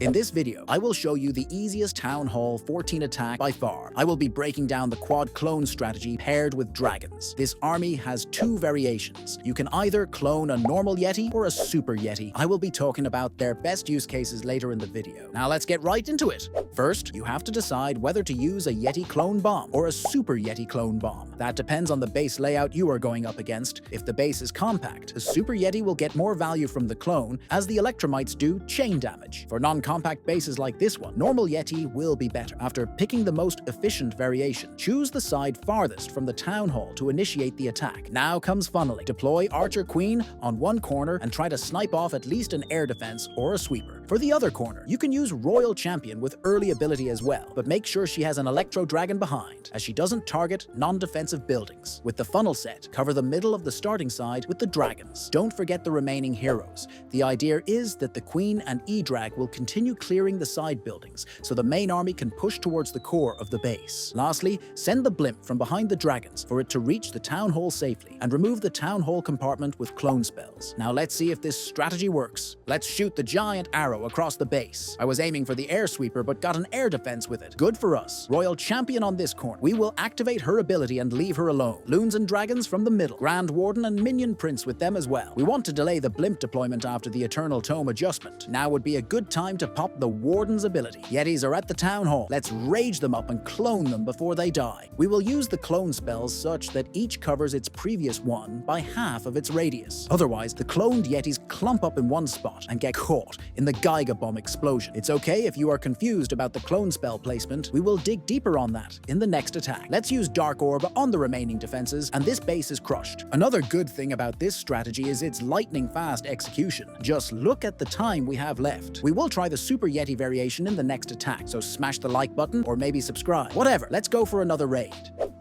In this video, I will show you the easiest Town Hall 14 attack by far. I will be breaking down the quad clone strategy paired with dragons. This army has two variations. You can either clone a normal Yeti or a super Yeti. I will be talking about their best use cases later in the video. Now let's get right into it. First, you have to decide whether to use a Yeti clone bomb or a super Yeti clone bomb. That depends on the base layout you are going up against. If the base is compact, the super Yeti will get more value from the clone, as the electromites do chain damage. For non-compact bases like this one, normal Yeti will be better. After picking the most efficient variation, choose the side farthest from the town hall to initiate the attack. Now comes funneling. Deploy Archer Queen on one corner and try to snipe off at least an air defense or a sweeper. For the other corner, you can use Royal Champion with early ability as well, but make sure she has an Electro Dragon behind, as she doesn't target non-defensive buildings. With the funnel set, cover the middle of the starting side with the dragons. Don't forget the remaining heroes. The idea is that the Queen and 𝘼𝙤𝙬𝙦 will continue clearing the side buildings, so the main army can push towards the core of the base. Lastly, send the blimp from behind the dragons for it to reach the town hall safely, and remove the town hall compartment with clone spells. Now let's see if this strategy works. Let's shoot the giant arrow across the base. I was aiming for the air sweeper but got an air defense with it. Good for us. Royal Champion on this corner. We will activate her ability and leave her alone. Loons and dragons from the middle. Grand Warden and Minion Prince with them as well. We want to delay the blimp deployment after the Eternal Tome adjustment. Now would be a good time to pop the Warden's ability. Yetis are at the town hall. Let's rage them up and clone them before they die. We will use the clone spells such that each covers its previous one by half of its radius. Otherwise, the cloned Yetis clump up in one spot and get caught in the Geiger Bomb explosion. It's okay if you are confused about the clone spell placement. We will dig deeper on that in the next attack. Let's use Dark Orb on the remaining defenses, and this base is crushed. Another good thing about this strategy is its lightning fast execution. Just look at the time we have left. We will try the Super Yeti variation in the next attack, so smash the like button or maybe subscribe. Whatever, let's go for another raid.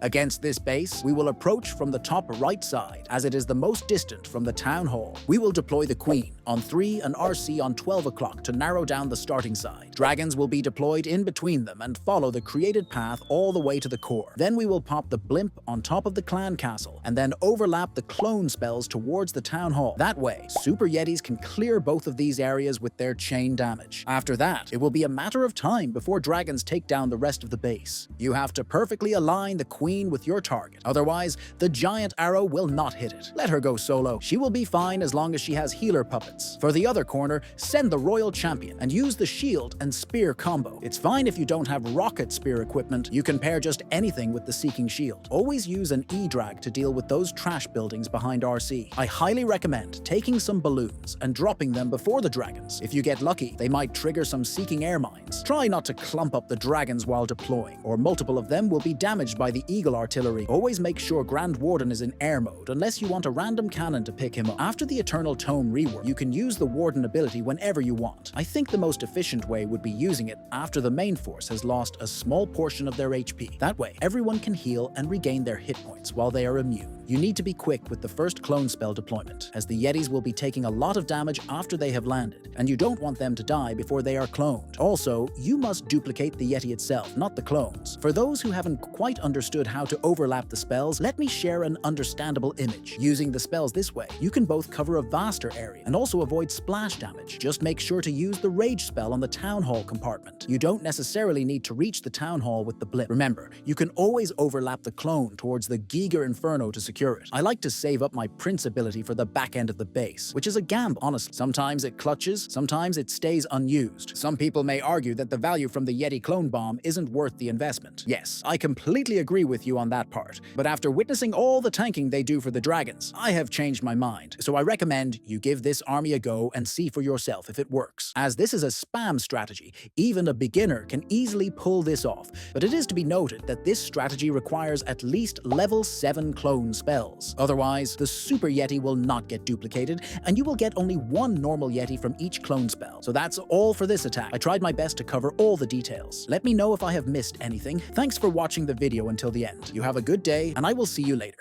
Against this base, we will approach from the top right side, as it is the most distant from the town hall. We will deploy the Queen on 3 and RC on 12 o'clock to narrow down the starting side. Dragons will be deployed in between them and follow the created path all the way to the core. Then we will pop the blimp on top of the clan castle, and then overlap the clone spells towards the town hall. That way, Super Yetis can clear both of these areas with their chain damage. After that, it will be a matter of time before dragons take down the rest of the base. You have to perfectly align the Queen with your target, otherwise the giant arrow will not hit it. Let her go solo. She will be fine as long as she has healer puppets. For the other corner, send the Royal Champion and use the shield and spear combo. It's fine if you don't have rocket spear equipment. You can pair just anything with the Seeking Shield. Always use an 𝘼𝙤𝙬𝙦 to deal with those trash buildings behind RC. I highly recommend taking some balloons and dropping them before the dragons. If you get lucky, they might trigger some Seeking Air Mines. Try not to clump up the dragons while deploying, or multiple of them will be damaged by the Eagle artillery. Always make sure Grand Warden is in air mode unless you want a random cannon to pick him up. After the Eternal Tome rework, you can use the Warden ability whenever you want. I think the most efficient way would be using it after the main force has lost a small portion of their HP. That way, everyone can heal and regain their hit points while they are immune. You need to be quick with the first clone spell deployment, as the Yetis will be taking a lot of damage after they have landed, and you don't want them to die before they are cloned. Also, you must duplicate the Yeti itself, not the clones. For those who haven't quite understood how to overlap the spells, let me share an understandable image. Using the spells this way, you can both cover a vaster area and also avoid splash damage. Just make sure to use the Rage spell on the Town Hall compartment. You don't necessarily need to reach the Town Hall with the blimp. Remember, you can always overlap the clone towards the Geiger Inferno to secure it. I like to save up my Prince ability for the back end of the base, which is a gamble, honestly. Sometimes it clutches, sometimes it stays unused. Some people may argue that the value from the Yeti clone bomb isn't worth the investment. Yes, I completely agree with you on that part, but after witnessing all the tanking they do for the dragons, I have changed my mind. So I recommend you give this army a go and see for yourself if it works. As this is a spam strategy, even a beginner can easily pull this off, but it is to be noted that this strategy requires at least level 7 clone spells. Otherwise, the Super Yeti will not get duplicated, and you will get only one normal Yeti from each clone spell. So that's all for this attack. I tried my best to cover all the details. Let me know if I have missed anything. Thanks for watching the video until the end. You have a good day, and I will see you later.